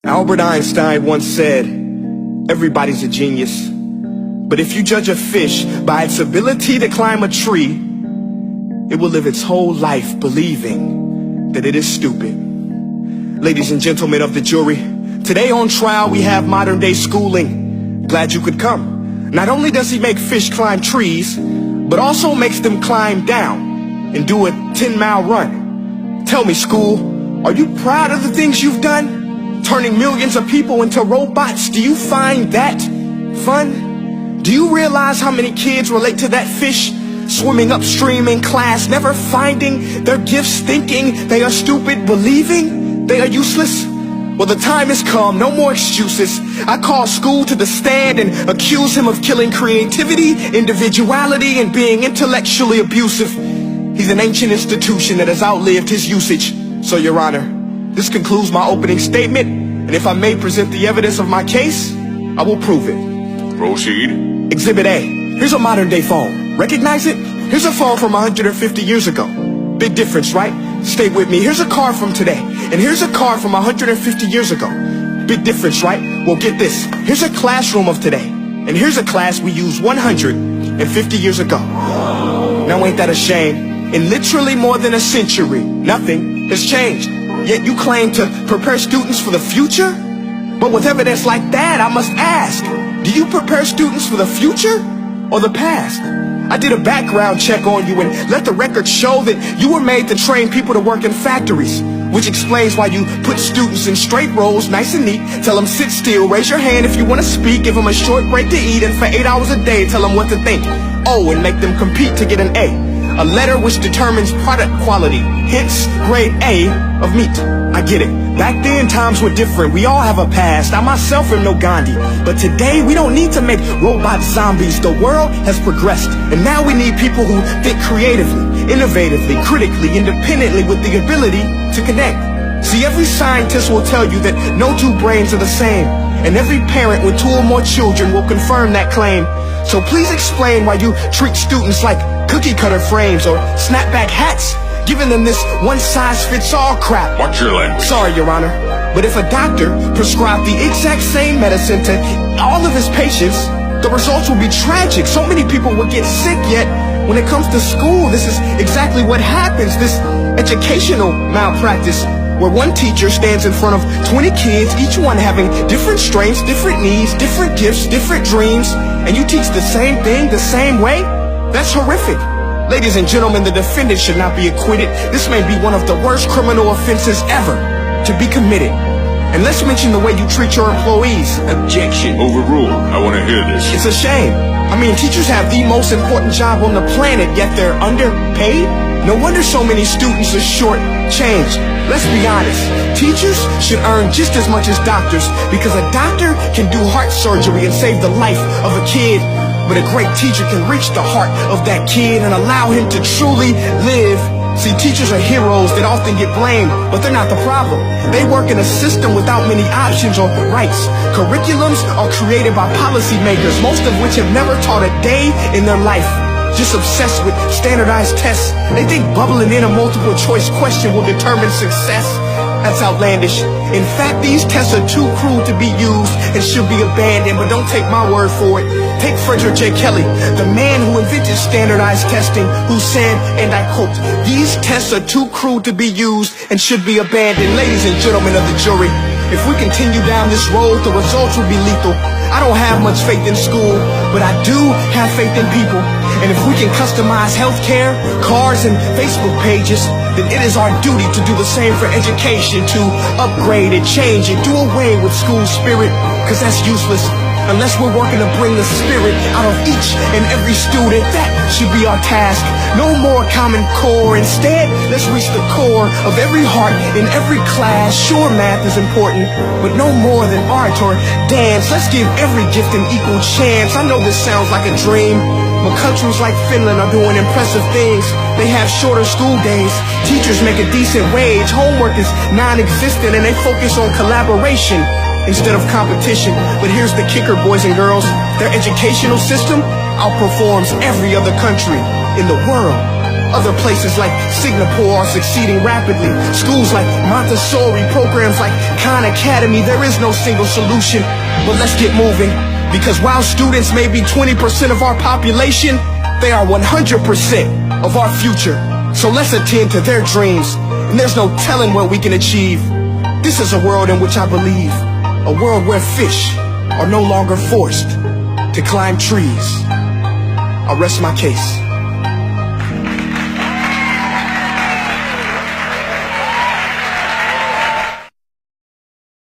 Albert Einstein once said, everybody's a genius. But if you judge a fish by its ability to climb a tree, it will live its whole life believing that it is stupid. Ladies and gentlemen of the jury, today on trial we have modern day schooling. Glad you could come. Not only does he make fish climb trees, but also makes them climb down and do a 10-mile run. Tell me, school, are you proud of the things you've done? Turning millions of people into robots, do you find that fun? Do you realize how many kids relate to that fish swimming upstream in class, never finding their gifts, thinking they are stupid, believing they are useless? Well, the time has come, no more excuses. I call school to the stand and accuse him of killing creativity, individuality, and being intellectually abusive. He's an ancient institution that has outlived his usage. So, Your Honor, this concludes my opening statement, and if I may present the evidence of my case, I will prove it. Proceed. Exhibit A. Here's a modern day phone. Recognize it? Here's a phone from 150 years ago. Big difference, right? Stay with me. Here's a car from today, and here's a car from 150 years ago. Big difference, right? Well, get this. Here's a classroom of today, and here's a class we used 150 years ago. Now ain't that a shame? In literally more than a century, nothing has changed. Yet you claim to prepare students for the future? But with evidence like that, I must ask, do you prepare students for the future or the past? I did a background check on you and let the record show that you were made to train people to work in factories, which explains why you put students in straight rows, nice and neat, tell them sit still, raise your hand if you want to speak, give them a short break to eat, and for 8 hours a day tell them what to think. Oh, and make them compete to get an A letter which determines product quality, hence grade A of meat. I get it. Back then, times were different. We all have a past. I myself am no Gandhi. But today, we don't need to make robot zombies. The world has progressed. And now we need people who think creatively, innovatively, critically, independently, with the ability to connect. See, every scientist will tell you that no two brains are the same. And every parent with 2 or more children will confirm that claim. So please explain why you treat students like cookie cutter frames or snapback hats, giving them this one-size-fits-all crap. Watch your language. Sorry, Your Honor, but if a doctor prescribed the exact same medicine to all of his patients, the results will be tragic. So many people will get sick, yet when it comes to school, this is exactly what happens. This educational malpractice, where one teacher stands in front of 20 kids, each one having different strengths, different needs, different gifts, different dreams, and you teach the same thing the same way? That's horrific. Ladies and gentlemen, the defendant should not be acquitted. This may be one of the worst criminal offenses ever to be committed. And let's mention the way you treat your employees. Objection. Overruled. I want to hear this. It's a shame. I mean, teachers have the most important job on the planet, yet they're underpaid? No wonder so many students are short-changed. Let's be honest. Teachers should earn just as much as doctors, because a doctor can do heart surgery and save the life of a kid. But a great teacher can reach the heart of that kid and allow him to truly live. See, teachers are heroes that often get blamed, but they're not the problem. They work in a system without many options or rights. Curriculums are created by policymakers, most of which have never taught a day in their life. Just obsessed with standardized tests. They think bubbling in a multiple choice question will determine success. That's outlandish. In fact, these tests are too cruel to be used and should be abandoned, but don't take my word for it. Take Frederick J. Kelly, the man who invented standardized testing, who said, and I quote, "These tests are too cruel to be used and should be abandoned." Ladies and gentlemen of the jury, if we continue down this road, the results will be lethal. I don't have much faith in school, but I do have faith in people. And if we can customize healthcare, cars, and Facebook pages, then it is our duty to do the same for education, to upgrade it, change it, do away with school spirit, because that's useless. Unless we're working to bring the spirit out of each and every student, that should be our task. No more Common Core. Instead, let's reach the core of every heart in every class. Sure, math is important, but no more than art or dance. Let's give every gift an equal chance. I know this sounds like a dream, but countries like Finland are doing impressive things. They have shorter school days. Teachers make a decent wage. Homework is non-existent, and they focus on collaboration instead of competition. But here's the kicker, boys and girls. Their educational system outperforms every other country in the world. Other places like Singapore are succeeding rapidly. Schools like Montessori, programs like Khan Academy. There is no single solution, but let's get moving. Because while students may be 20% of our population, they are 100% of our future. So let's attend to their dreams, and there's no telling what we can achieve. This is a world in which I believe, a world where fish are no longer forced to climb trees. I'll rest my case.